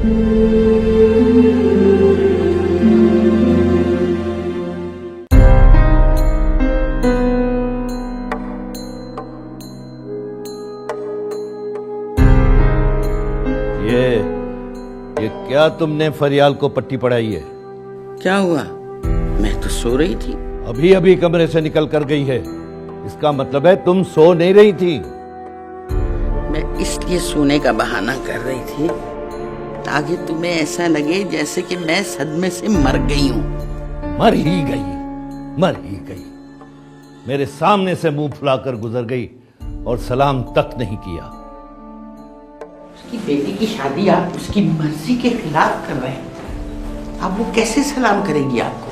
ये क्या तुमने फरियाल को पट्टी पढ़ाई है? क्या हुआ? मैं तो सो रही थी। अभी अभी कमरे से निकल कर गई है, इसका मतलब है तुम सो नहीं रही थी। मैं इसलिए सोने का बहाना कर रही थी ताकि तुम्हें ऐसा लगे जैसे कि मैं सदमे से मर गई हूँ। मर ही गई। मेरे सामने से मुंह फुलाकर गुजर गई और सलाम तक नहीं किया। उसकी बेटी की शादी आप उसकी मर्जी के खिलाफ कर रहे हैं। अब वो कैसे सलाम करेगी आपको?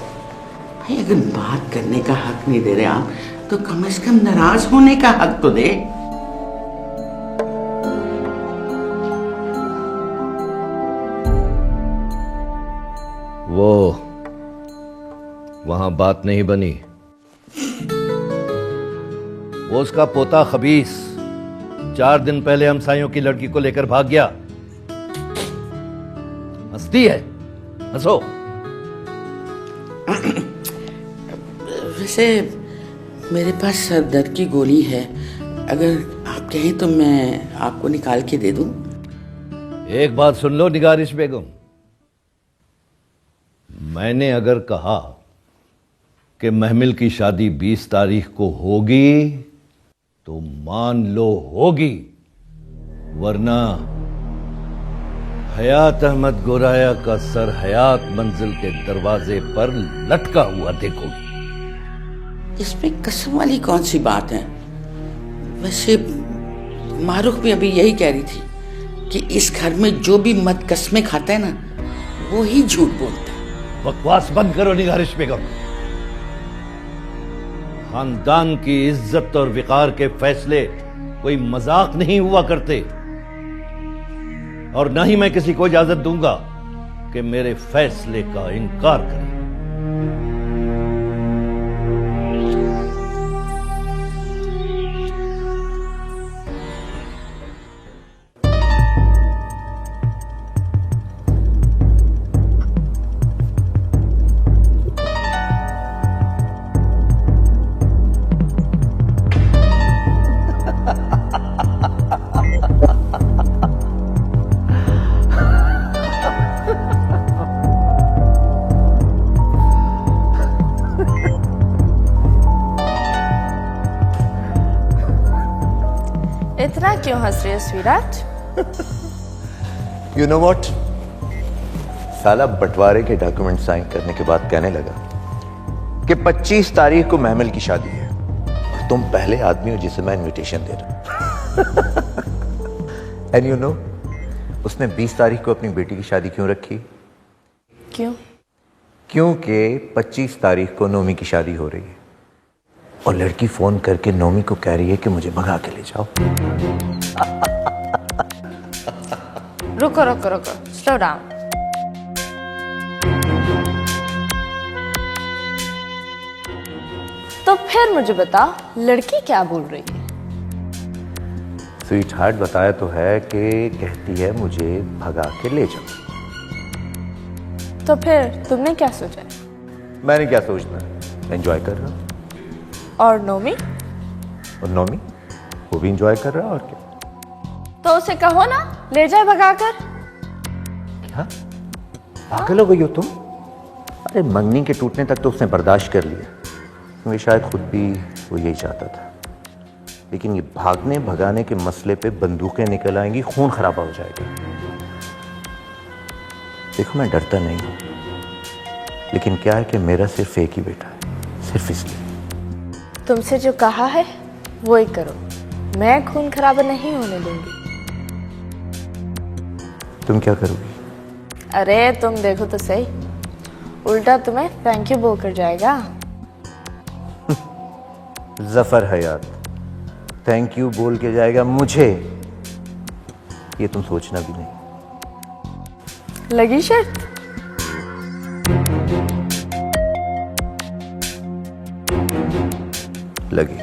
भाई अगर बात करने का हक नहीं दे रहे आप, तो कम से कम नाराज होने का हक तो दे। वो वहां बात नहीं बनी। वो उसका पोता खबीस 4 दिन पहले हमसायों की लड़की को लेकर भाग गया। हंसती है, हंसो। वैसे मेरे पास सरदर्द की गोली है, अगर आप कहें तो मैं आपको निकाल के दे दूं। एक बात सुन लो निगारिश बेगम, मैंने अगर कहा कि महमिल की शादी 20 तारीख को होगी तो मान लो होगी, वरना हयात अहमद गोराया का सर हयात मंजिल के दरवाजे पर लटका हुआ देखोगी। इसमें कसम वाली कौन सी बात है? वैसे मारूख भी अभी यही कह रही थी कि इस घर में जो भी मत कसमें खाता है ना, वो ही झूठ बोलता है। बकवास बंद करो निगारिश बेगम। खानदान की इज्जत और विकार के फैसले कोई मजाक नहीं हुआ करते, और ना ही मैं किसी को इजाजत दूंगा कि मेरे फैसले का इनकार करे। इतना क्यों हंस रहे हो स्वीराट? यू नो व्हाट, साला बंटवारे के डॉक्यूमेंट साइन करने के बाद कहने लगा कि 25 तारीख को महमिल की शादी है और तुम पहले आदमी हो जिसे मैं इनविटेशन दे रहा हूं। एंड यू नो उसने 20 तारीख को अपनी बेटी की शादी क्यों रखी? क्यों? क्योंकि 25 तारीख को नोमी की शादी हो रही है और लड़की फोन करके नोमी को कह रही है कि मुझे भगा के ले जाओ। रुको रुको रुको, स्लो डाउन। तो फिर मुझे बता, लड़की क्या बोल रही है? स्वीट हार्ट बताया तो है कि कहती है मुझे भगा के ले जाओ। तो फिर तुमने क्या सोचा? मैंने क्या सोचना, एंजॉय कर रहा हूं। और नोमी? और नोमी वो भी एंजॉय कर रहा है और क्या। तो उसे कहो ना ले जाए भगाकर। क्या पागल हो गई हो तुम? अरे मंगनी के टूटने तक तो उसने बर्दाश्त कर लिया, क्योंकि शायद खुद भी वो यही चाहता था। लेकिन ये भागने भगाने के मसले पे बंदूकें निकल आएंगी, खून खराबा हो जाएगा। देखो मैं डरता नहीं हूं, लेकिन क्या है कि मेरा सिर्फ एक ही बेटा है, सिर्फ इसलिए। तुमसे जो कहा है वो ही करो, मैं खून खराबा नहीं होने दूंगी। तुम क्या करोगी? अरे तुम देखो तो सही, उल्टा तुम्हें थैंक यू बोलकर जाएगा। जफर हयात थैंक यू बोल के जाएगा मुझे? ये तुम सोचना भी नहीं। लगी शर्त? लगी।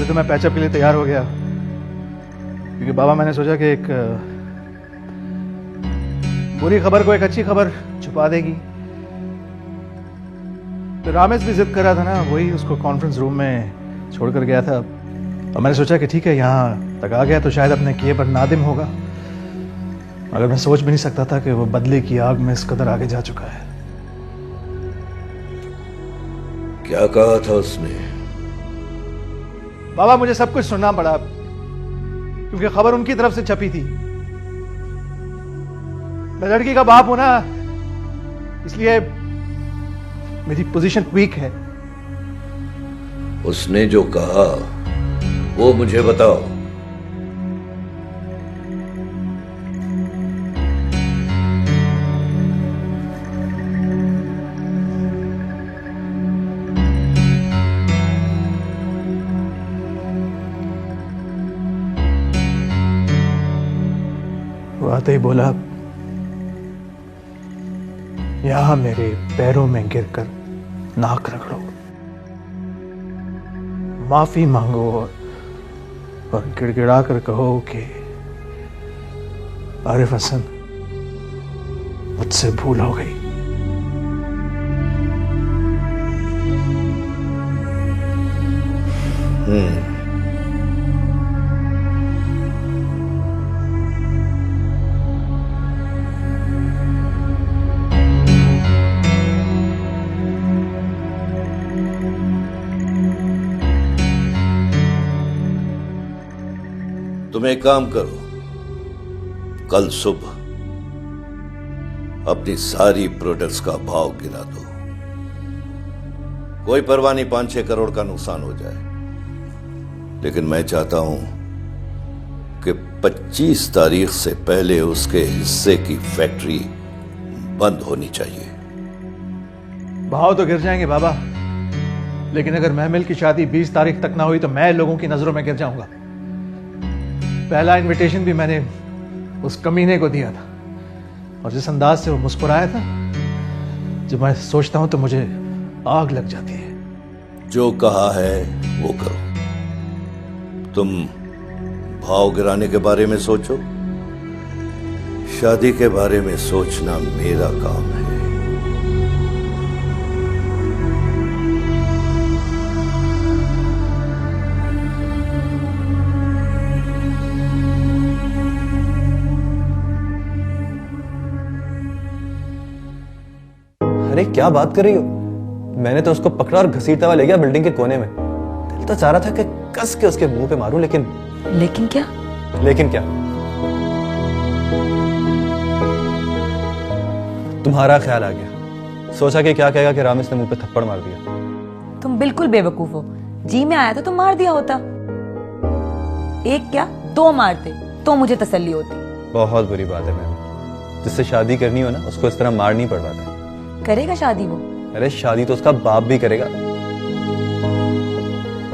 तो मैं पैचअप के लिए तैयार हो गया, क्योंकि बाबा मैंने सोचा कि एक बुरी खबर को एक अच्छी खबर छुपा देगी। तो रामेश भी जिद कर रहा था ना, वही उसको कॉन्फ्रेंस रूम में छोड़कर गया था। और मैंने सोचा कि ठीक है, यहाँ तक आ गया तो शायद अपने किए पर नादिम होगा, मगर मैं सोच भी नहीं सकता था कि वो बदले की आग में इस कदर आगे जा चुका है। क्या कहा था उसने? बाबा मुझे सब कुछ सुनना पड़ा, क्योंकि खबर उनकी तरफ से छपी थी। मैं लड़की का बाप हूं ना, इसलिए मेरी पोजीशन वीक है। उसने जो कहा वो मुझे बताओ। वो आते ही बोला, यहां मेरे पैरों में गिरकर नाक रगड़ो, माफी मांगो और गिड़गिड़ा कर कहो कि आरिफ हसन मुझसे भूल हो गई। तुम एक काम करो, कल सुबह अपनी सारी प्रोडक्ट्स का भाव गिरा दो। कोई परवाह नहीं 5-6 करोड़ का नुकसान हो जाए, लेकिन मैं चाहता हूं कि 25 तारीख से पहले उसके हिस्से की फैक्ट्री बंद होनी चाहिए। भाव तो गिर जाएंगे बाबा, लेकिन अगर महमिल की शादी 20 तारीख तक ना हुई तो मैं लोगों की नजरों में गिर जाऊंगा। पहला इनविटेशन भी मैंने उस कमीने को दिया था, और जिस अंदाज से वो मुस्कुराया था, जब मैं सोचता हूं तो मुझे आग लग जाती है। जो कहा है वो करो। तुम भाव गिराने के बारे में सोचो, शादी के बारे में सोचना मेरा काम है। अरे क्या बात कर रही हो? मैंने तो उसको पकड़ा और घसीटता हुआ ले गया बिल्डिंग के कोने में। दिल तो चाह रहा था कि कस के उसके मुंह पे मारूं, लेकिन क्या? लेकिन क्या? तुम्हारा ख्याल आ गया। सोचा कि क्या कहेगा कि रामेश ने मुंह पे थप्पड़ मार दिया। तुम बिल्कुल बेवकूफ हो। जी में आया था तो मार दिया होता, एक क्या 2 मारते तो मुझे तसल्ली होती। बहुत बुरी बात है मैम, जिससे शादी करनी हो ना उसको इस तरह मार नहीं पड़ रहा था। करेगा शादी वो? अरे शादी तो उसका बाप भी करेगा।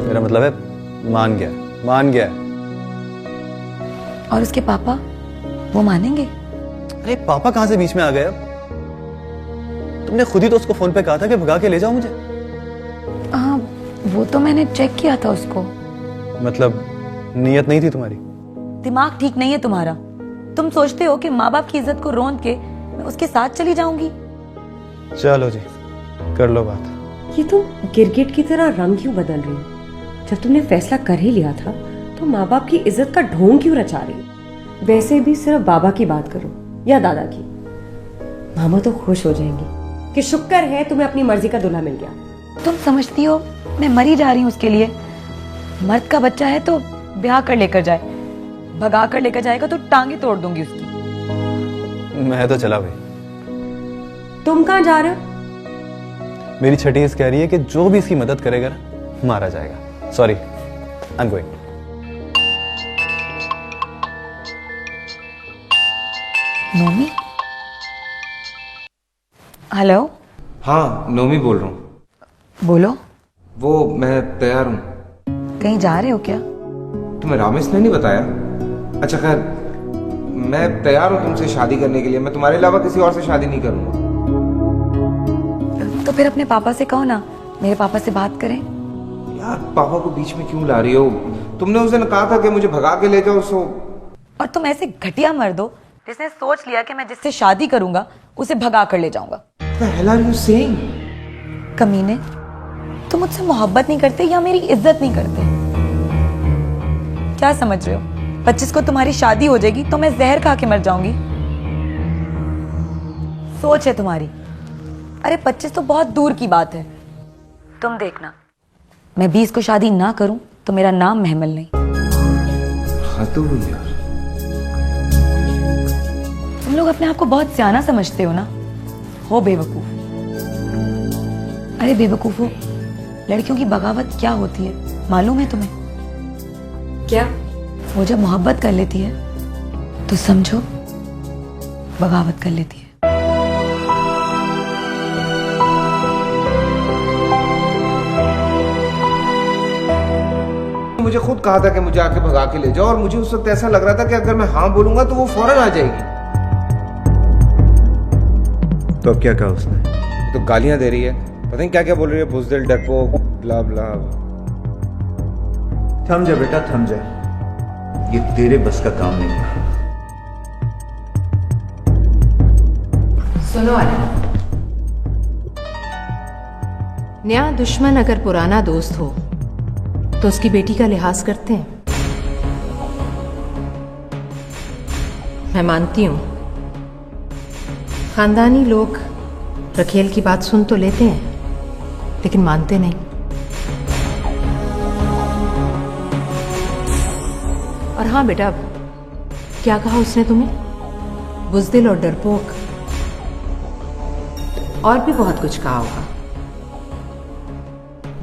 मेरा मतलब है मान गया। और उसके पापा, वो मानेंगे? अरे पापा कहां से बीच में आ गए अब? तुमने खुद ही तो उसको फोन पे कहा था कि भगा के ले जाओ मुझे। वो तो मैंने चेक किया था उसको। मतलब नीयत नहीं थी तुम्हारी? दिमाग ठीक नहीं है तुम्हारा। तुम सोचते हो कि माँ बाप की इज्जत को रोंद के मैं उसके साथ चली जाऊंगी? चलो जी, कर लो बात। ये तुम गिरगिट की तरह रंग क्यों बदल रही हो? जब तुमने फैसला कर ही लिया था तो माँ बाप की इज्जत का ढोंग क्यों रचा रही हो? वैसे भी सिर्फ बाबा की बात करो या दादा की, मामा तो खुश हो जाएंगी कि शुक्र है तुम्हें अपनी मर्जी का दूल्हा मिल गया। तुम समझती हो मैं मरी जा रही हूँ उसके लिए? मर्द का बच्चा है तो ब्याह कर लेकर जाए, भगा कर लेकर जाएगा तो टांगे तोड़ दूंगी उसकी। मैं तो चला भाई। तुम कहाँ जा रहे हो? मेरी छठी इस कह रही है कि जो भी इसकी मदद करेगा ना मारा जाएगा। Sorry, I am going. Nomi? Hello? हाँ, नोमी बोल रहा हूँ। बोलो। वो मैं तैयार हूँ। कहीं जा रहे हो क्या? तुम्हें रामेश ने नहीं बताया? अच्छा खैर, मैं तैयार हूँ तुमसे शादी करने के लिए। मैं तुम्हारे अलावा किसी और से शादी नहीं करूँगा। तो फिर अपने पापा से कहो ना, मेरे पापा से बात करें। यार पापा को बीच में क्यों ला रही हो? तुमने उस दिन कहा था कि मुझे भगा के ले जाओ। सो और तुम ऐसे घटिया मर्द हो जिसने सोच लिया कि मैं जिससे शादी करूंगा उसे भगा कर ले जाऊंगा। the hell are you saying? कमीने, तुम मुझसे मोहब्बत नहीं करते या मेरी इज्जत नहीं करते? क्या समझ रहे हो? 25 को तुम्हारी शादी हो जाएगी तो मैं जहर खा के मर जाऊंगी? सोच है तुम्हारी। अरे 25 तो बहुत दूर की बात है। तुम देखना, मैं 20 को शादी ना करूं तो मेरा नाम महमल नहीं। हाँ तो वो यार, तुम लोग अपने आप को बहुत सियाना समझते हो ना? हो बेवकूफ। अरे बेवकूफो, लड़कियों की बगावत क्या होती है मालूम है तुम्हें? क्या? वो जब मोहब्बत कर लेती है तो समझो बगावत कर लेती है। मुझे खुद कहा था कि मुझे आके भगा के ले जाओ, और मुझे उस वक्त ऐसा लग रहा था कि अगर मैं हाँ बोलूंगा तो वो फौरन आ जाएगी। तो अब क्या कहा उसने? तो गालियां दे रही है, पता नहीं क्या क्या बोल रही है, बुज़दिल, डरपोक, ब्ला ब्ला। थम जा बेटा, थम जा। ये तेरे बस का काम नहीं है। सुनो आनंद, नया दुश्मन अगर पुराना दोस्त हो तो उसकी बेटी का लिहाज करते हैं। मैं मानती हूं खानदानी लोग रखेल की बात सुन तो लेते हैं लेकिन मानते नहीं। और हाँ बेटा, क्या कहा उसने तुम्हें? बुज़दिल और डरपोक, और भी बहुत कुछ कहा होगा।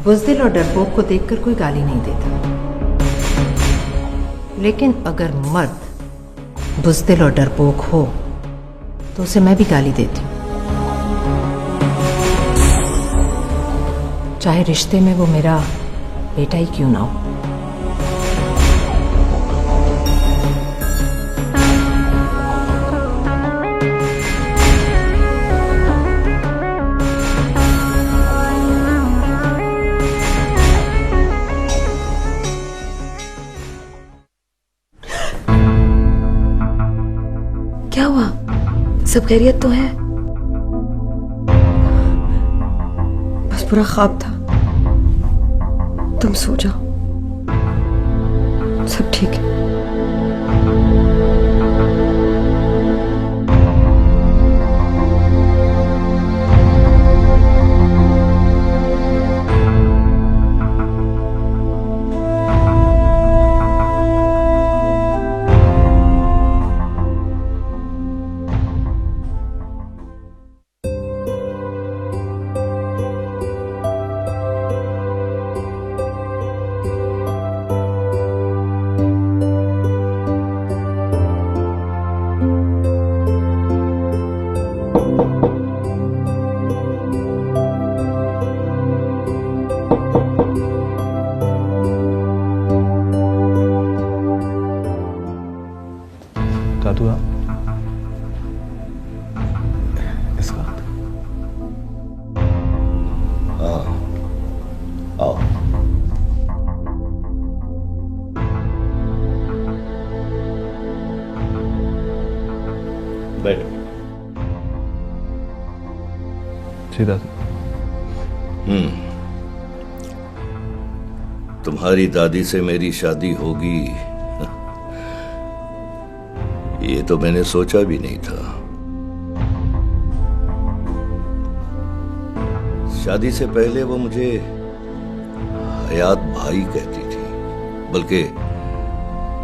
बुज़दिल और डरपोक को देखकर कोई गाली नहीं देता, लेकिन अगर मर्द बुज़दिल और डरपोक हो तो उसे मैं भी गाली देती हूँ, चाहे रिश्ते में वो मेरा बेटा ही क्यों ना हो। क्या हुआ? सब खैरियत तो है? बस पूरा ख्वाब था। तुम सो जाओ, सब ठीक है। दादू इस वक्त? हाँ, आओ। बैठो। जी दादू। तुम्हारी दादी से मेरी शादी होगी ये तो मैंने सोचा भी नहीं था। शादी से पहले वो मुझे हयात भाई कहती थी, बल्कि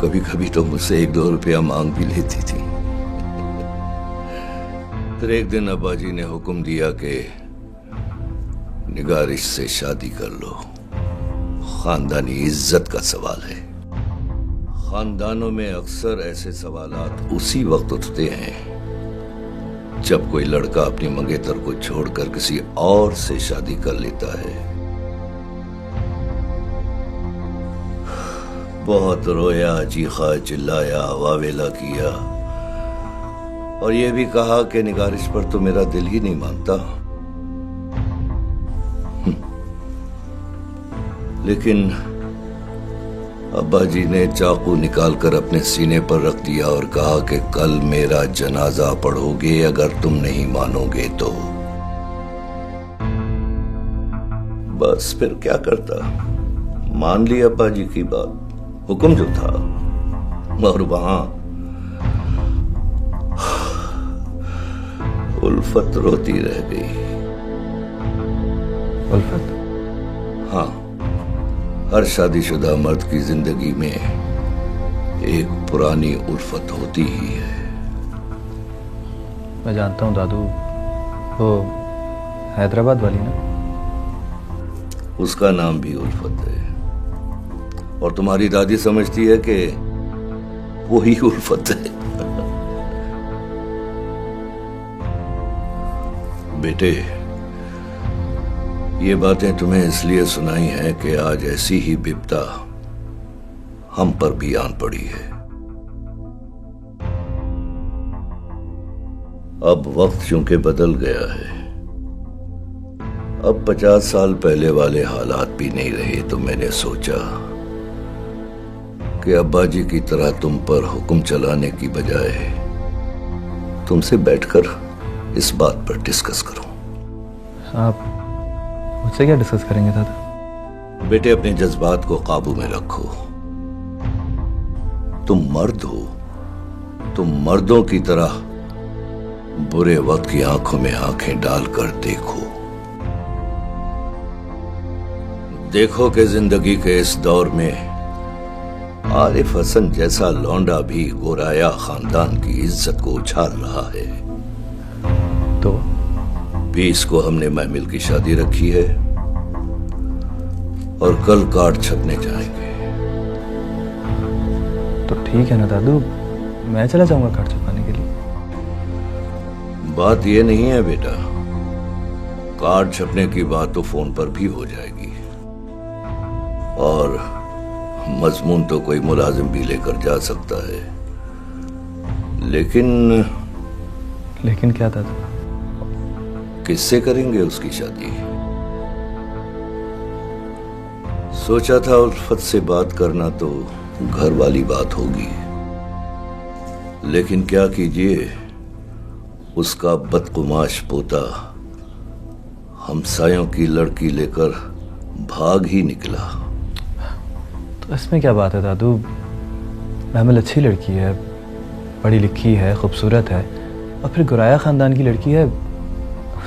कभी कभी तो मुझसे 1-2 रुपया मांग भी लेती थी। फिर एक दिन अब्बाजी ने हुक्म दिया कि निगारिश से शादी कर लो, खानदानी इज्जत का सवाल है। खानदानों में अक्सर ऐसे सवालात उसी वक्त उठते हैं जब कोई लड़का अपनी मंगेतर को छोड़कर किसी और से शादी कर लेता है। बहुत रोया, चीखा, चिल्लाया, वावेला किया और ये भी कहा कि निगारिश पर तो मेरा दिल ही नहीं मानता। लेकिन अब्बा जी ने चाकू निकालकर अपने सीने पर रख दिया और कहा कि कल मेरा जनाजा पढ़ोगे, अगर तुम नहीं मानोगे तो। बस फिर क्या करता, मान ली अब्बा जी की बात, हुक्म जो था। और वहां उल्फत रोती रह गई। उल्फत? हाँ, हर शादीशुदा मर्द की जिंदगी में एक पुरानी उल्फत होती ही है। मैं जानता हूँ दादू, वो हैदराबाद वाली ना? उसका नाम भी उल्फत है, और तुम्हारी दादी समझती है कि वही उल्फत है। बेटे, ये बातें तुम्हें इसलिए सुनाई हैं कि आज ऐसी ही विपदा हम पर भी आन पड़ी है। अब वक्त चूंकि बदल गया है, अब 50 साल पहले वाले हालात भी नहीं रहे, तो मैंने सोचा कि अब्बा जी की तरह तुम पर हुक्म चलाने की बजाय तुमसे बैठकर इस बात पर डिस्कस करूं। आप मुझसे क्या डिस्कस करेंगे दादा? बेटे, अपने जज्बात को काबू में रखो। तुम मर्द हो, तुम मर्दों की तरह बुरे वक्त की आंखों में आंखें डालकर देखो। देखो कि जिंदगी के इस दौर में आरिफ हसन जैसा लौंडा भी गोराया खानदान की इज्जत को उछाल रहा है। तो 20 को हमने महमिल की शादी रखी है और कल कार्ड छपने जाएंगे। तो ठीक है ना दादू, मैं चला जाऊंगा कार्ड छपाने के लिए। बात यह नहीं है बेटा, कार्ड छपने की बात तो फोन पर भी हो जाएगी, और मजमून तो कोई मुलाजिम भी लेकर जा सकता है। लेकिन क्या दादू? किससे करेंगे उसकी शादी? सोचा था उल्फत से बात करना तो घर वाली बात होगी, लेकिन क्या कीजिए, उसका बदकुमाश पोता हमसायों की लड़की लेकर भाग ही निकला। तो इसमें क्या बात है दादू? महमल अच्छी लड़की है, पढ़ी लिखी है, खूबसूरत है, और फिर गुराया खानदान की लड़की है।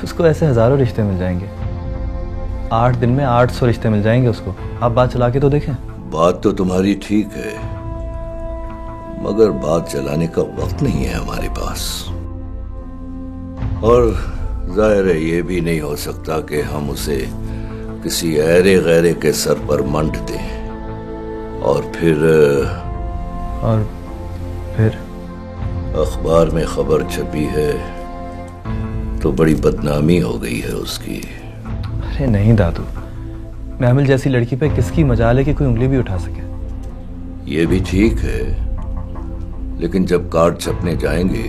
उसको ऐसे हजारों रिश्ते मिल जाएंगे। 8 दिन में 800 रिश्ते मिल जाएंगे उसको। आप बात चला के तो देखें। बात तो तुम्हारी ठीक है, मगर बात चलाने का वक्त नहीं है हमारे पास, और जाहिर है ये भी नहीं हो सकता कि हम उसे किसी ऐरे गैरे के सर पर मंड दें, और फिर अखबार में खबर छपी है तो बड़ी बदनामी हो गई है उसकी। अरे नहीं दादू, महमिल जैसी लड़की पे किसकी मजाल है कि कोई उंगली भी उठा सके। ये भी ठीक है, लेकिन जब कार्ड छपने जाएंगे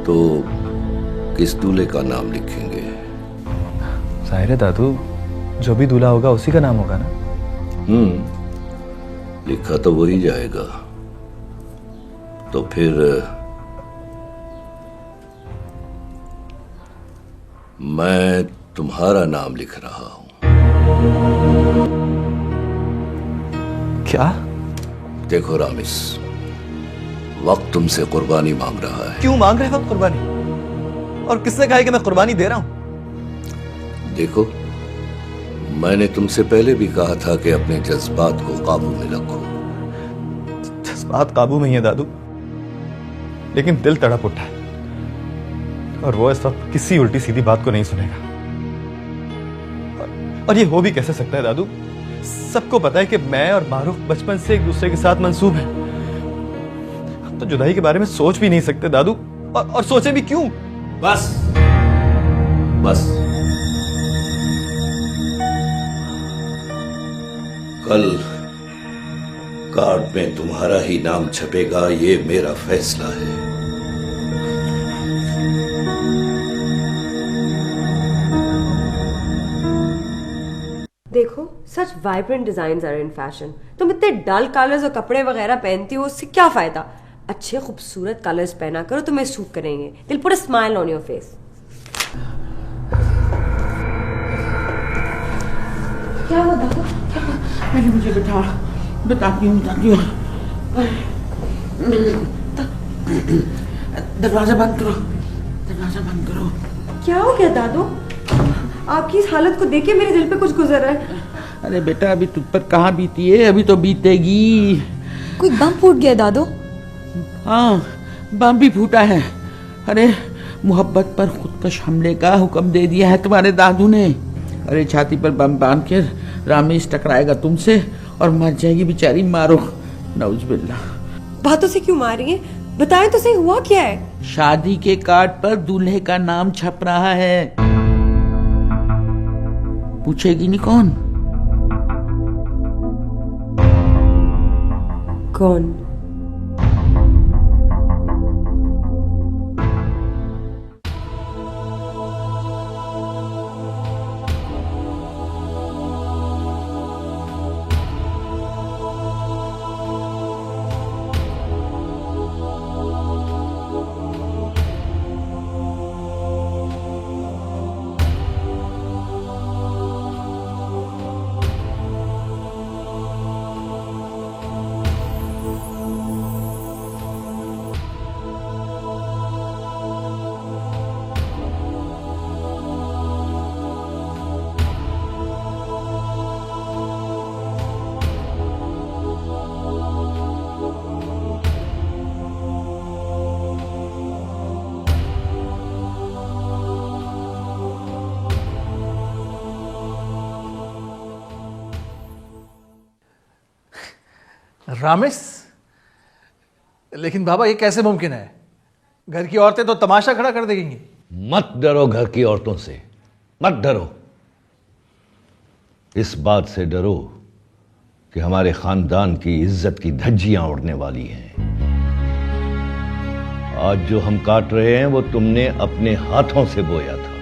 तो किस दूल्हे का नाम लिखेंगे? जाहिर है दादू, जो भी दूल्हा होगा उसी का नाम होगा ना। लिखा तो वही जाएगा। तो फिर मैं तुम्हारा नाम लिख रहा हूं। क्या? देखो रामिस, वक्त तुमसे कुर्बानी मांग रहा है। क्यों मांग रहे वक्त कुर्बानी? और किसने कहा है कि मैं कुर्बानी दे रहा हूं? देखो, मैंने तुमसे पहले भी कहा था कि अपने जज्बात को काबू में रखो। जज्बात काबू में ही है दादू, लेकिन दिल तड़प उठा है, और वो इस वक्त किसी उल्टी सीधी बात को नहीं सुनेगा। और ये हो भी कैसे सकता है दादू? सबको पता है कि मैं और मारूफ बचपन से एक दूसरे के साथ मंसूब हैं। हम तो जुदाई के बारे में सोच भी नहीं सकते दादू, और सोचे भी क्यों? बस बस, कल कार्ड में तुम्हारा ही नाम छपेगा, ये मेरा फैसला है। देखो, such vibrant design are in fashion. तुम इतने डल कलर्स और कपड़े वगैरह पहनती हो, उससे क्या फायदा? अच्छे खूबसूरत कलर्स पहना करो, तुम्हें सूट करेंगे। दिल पूरा स्माइल ऑन योर फेस। क्या हुआ दादा? पहले मुझे बताती हूँ। दरवाजा बंद करो। क्या हो गया दादू? आपकी इस हालत को देख के मेरे दिल पे कुछ गुजर रहा है। अरे बेटा, अभी तुझ पर कहाँ बीती है, अभी तो बीतेगी। कोई बम फूट गया दादू? हाँ, बम भी फूटा है। अरे मोहब्बत पर खुदकश हमले का हुक्म दे दिया है तुम्हारे दादू ने। अरे छाती पर बम बांध के रामेश टकराएगा तुमसे और मर जाएगी बेचारी। मारो, नौजुबिल्ला। बातों से क्यों मार रही है? बताएं तो सही, हुआ क्या है? शादी के कार्ड पर दूल्हे का नाम छप रहा है। पूछेगी नहीं कौन? कौन? रामेश, लेकिन बाबा ये कैसे मुमकिन है? घर की औरतें तो तमाशा खड़ा कर देंगी। मत डरो घर की औरतों से, मत डरो। इस बात से डरो कि हमारे खानदान की इज्जत की धज्जियां उड़ने वाली हैं। आज जो हम काट रहे हैं वो तुमने अपने हाथों से बोया था।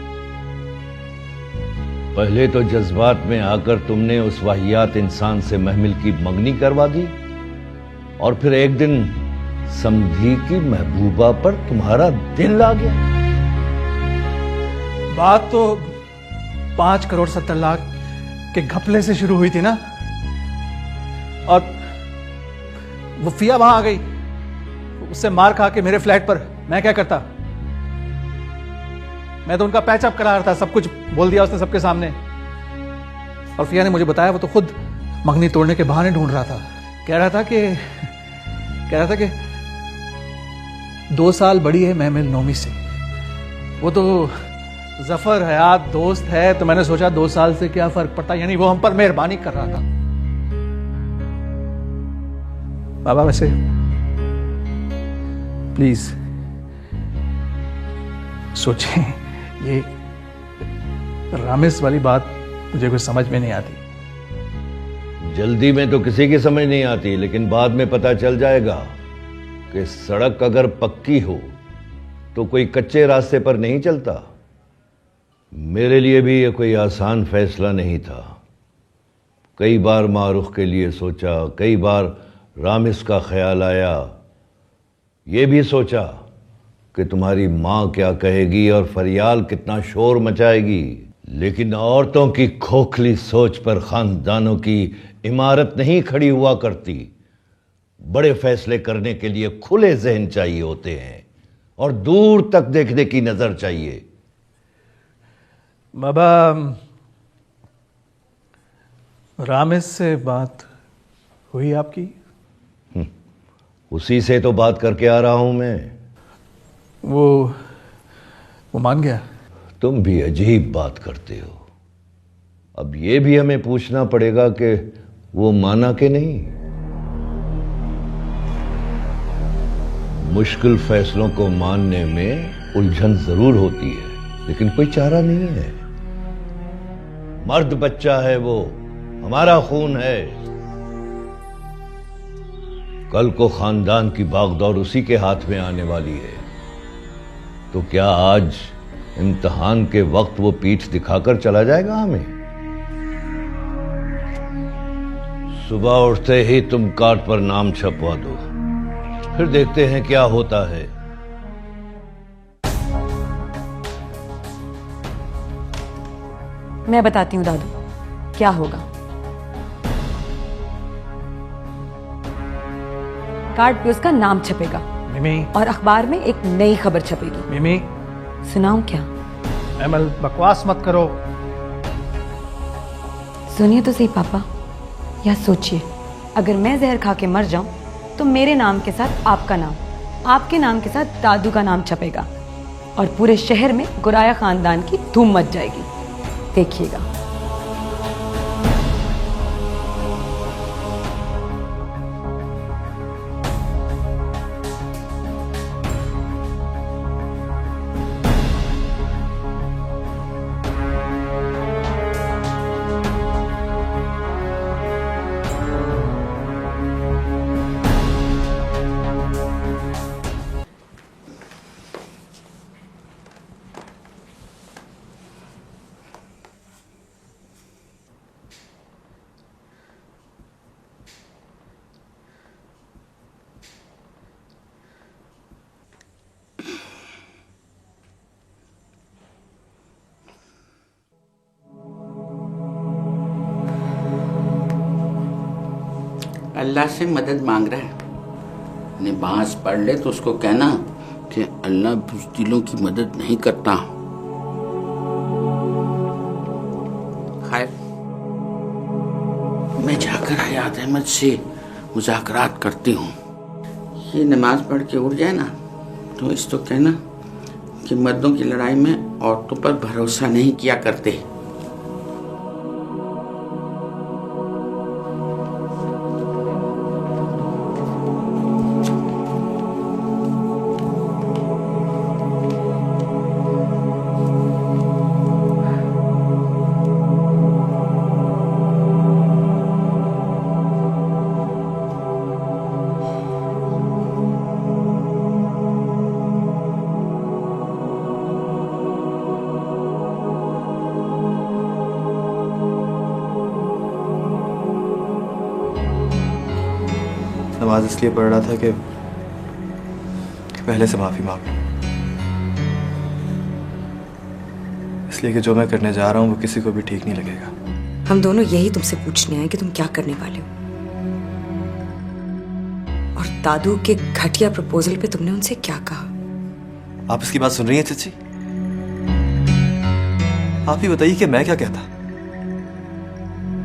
पहले तो जज्बात में आकर तुमने उस वाहियात इंसान से महमिल की मंगनी करवा दी और फिर एक दिन समधी की महबूबा पर तुम्हारा दिल आ गया। बात तो 5 करोड़ 70 लाख के घपले से शुरू हुई थी ना, और वो फिया वहां आ गई। उससे मार खा के मेरे फ्लैट पर मैं क्या करता? मैं तो उनका पैचअप करा रहा था, सब कुछ बोल दिया उसने सबके सामने। और फिया ने मुझे बताया वो तो खुद मंगनी तोड़ने के बहाने ढूंढ रहा था। कह रहा था कि 2 साल बड़ी है महमिल नौमी से। वो तो जफर हयात दोस्त है, तो मैंने सोचा 2 साल से क्या फर्क पड़ता, यानी वो हम पर मेहरबानी कर रहा था। बाबा वैसे प्लीज सोचें, ये रामेश वाली बात मुझे कुछ समझ में नहीं आती। जल्दी में तो किसी की समझ नहीं आती, लेकिन बाद में पता चल जाएगा कि सड़क अगर पक्की हो तो कोई कच्चे रास्ते पर नहीं चलता। मेरे लिए भी ये कोई आसान फैसला नहीं था। कई बार मारूख के लिए सोचा, कई बार रामिस का ख्याल आया, ये भी सोचा कि तुम्हारी माँ क्या कहेगी और फरियाल कितना शोर मचाएगी। लेकिन औरतों की खोखली सोच पर खानदानों की इमारत नहीं खड़ी हुआ करती। बड़े फैसले करने के लिए खुले जहन चाहिए होते हैं और दूर तक देखने की नजर चाहिए। बाबा, रामेश से बात हुई आपकी? उसी से तो बात करके आ रहा हूं मैं। वो मान गया? तुम भी अजीब बात करते हो। अब ये भी हमें पूछना पड़ेगा कि वो माना कि नहीं। मुश्किल फैसलों को मानने में उलझन जरूर होती है, लेकिन कोई चारा नहीं है। मर्द बच्चा है वो, हमारा खून है। कल को खानदान की भागदौड़ उसी के हाथ में आने वाली है। तो क्या आज इम्तिहान के वक्त वो पीठ दिखाकर चला जाएगा हमें? सुबह उठते ही तुम कार्ड पर नाम छपवा दो, फिर देखते हैं क्या होता है। मैं बताती हूँ दादू क्या होगा। कार्ड पे उसका नाम छपेगा मिमी, और अखबार में एक नई खबर छपेगी। मिमी, सुनाऊं क्या? एमएल बकवास मत करो। सुनिए तो सही पापा, या सोचिए, अगर मैं जहर खा के मर जाऊं तो मेरे नाम के साथ आपका नाम, आपके नाम के साथ दादू का नाम छपेगा और पूरे शहर में गुराया खानदान की धूम मच जाएगी। देखिएगा। अल्लाह से मदद मांग रहा है। नमाज पढ़ ले तो उसको कहना कि अल्लाह बुज़दिलों की मदद नहीं करता। खैर, मैं जाकर हयात अहमद से मुज़ाकरात करती हूँ। ये नमाज पढ़ के उठ जाए ना तो इसको कहना कि मर्दों की लड़ाई में औरतों पर भरोसा नहीं किया करते। नमाज इसलिए पढ़ रहा था कि पहले से माफी मांग लूं, इसलिए कि जो मैं करने जा रहा हूं वो किसी को भी ठीक नहीं लगेगा। हम दोनों यही तुमसे पूछने आए कि तुम क्या करने वाले हो, और दादू के घटिया प्रपोजल पे तुमने उनसे क्या कहा? आप इसकी बात सुन रही हैं चची? आप ही बताइए कि मैं क्या कहता।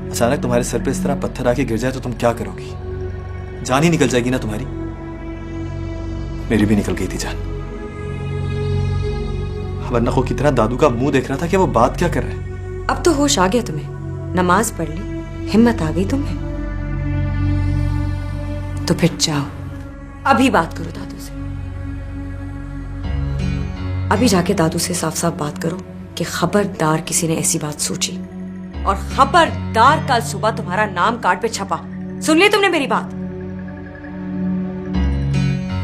अचानक तुम्हारे सर पे इस तरह पत्थर आके गिर जाए तो तुम क्या करोगी? जान ही निकल जाएगी ना तुम्हारी। मेरी भी निकल गई थी जान। वरना को की तरह दादू का मुंह देख रहा था कि वो बात क्या कर रहे हैं। अब तो होश आ गया तुम्हें, नमाज पढ़ ली, हिम्मत आ गई तुम्हें, तो फिर जाओ अभी बात करो दादू से। अभी जाके दादू से साफ साफ बात करो कि खबरदार किसी ने ऐसी बात सोची, और खबरदार कल सुबह तुम्हारा नाम कार्ड पे छपा। सुन ली तुमने मेरी बात?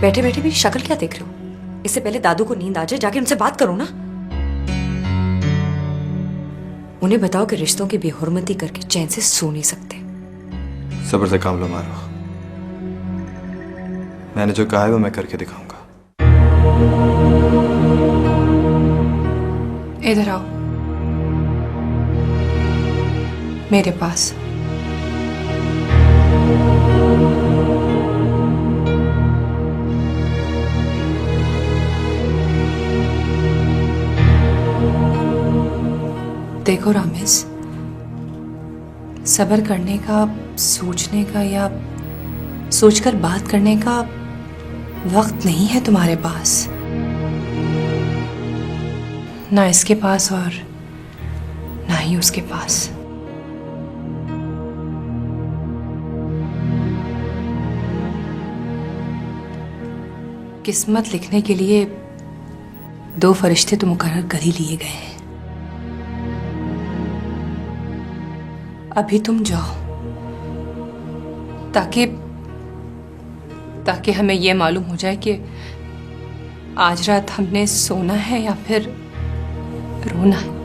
बैठे बैठे मेरी शक्ल क्या देख रहे हो? इससे पहले दादू को नींद आ जाए, जाके उनसे बात करो ना। उन्हें बताओ कि रिश्तों की बेहुरमती करके चैन से सो नहीं सकते। सब्र से काम लो मारो। मैंने जो कहा है वो मैं करके दिखाऊंगा। इधर आओ मेरे पास। देखो रामेश, सब्र करने का, सोचने का या सोचकर बात करने का वक्त नहीं है तुम्हारे पास, ना इसके पास और ना ही उसके पास। किस्मत लिखने के लिए 2 फरिश्ते तो मुकर्रर कर ही लिए गए हैं। अभी तुम जाओ ताकि हमें यह मालूम हो जाए कि आज रात हमने सोना है या फिर रोना है।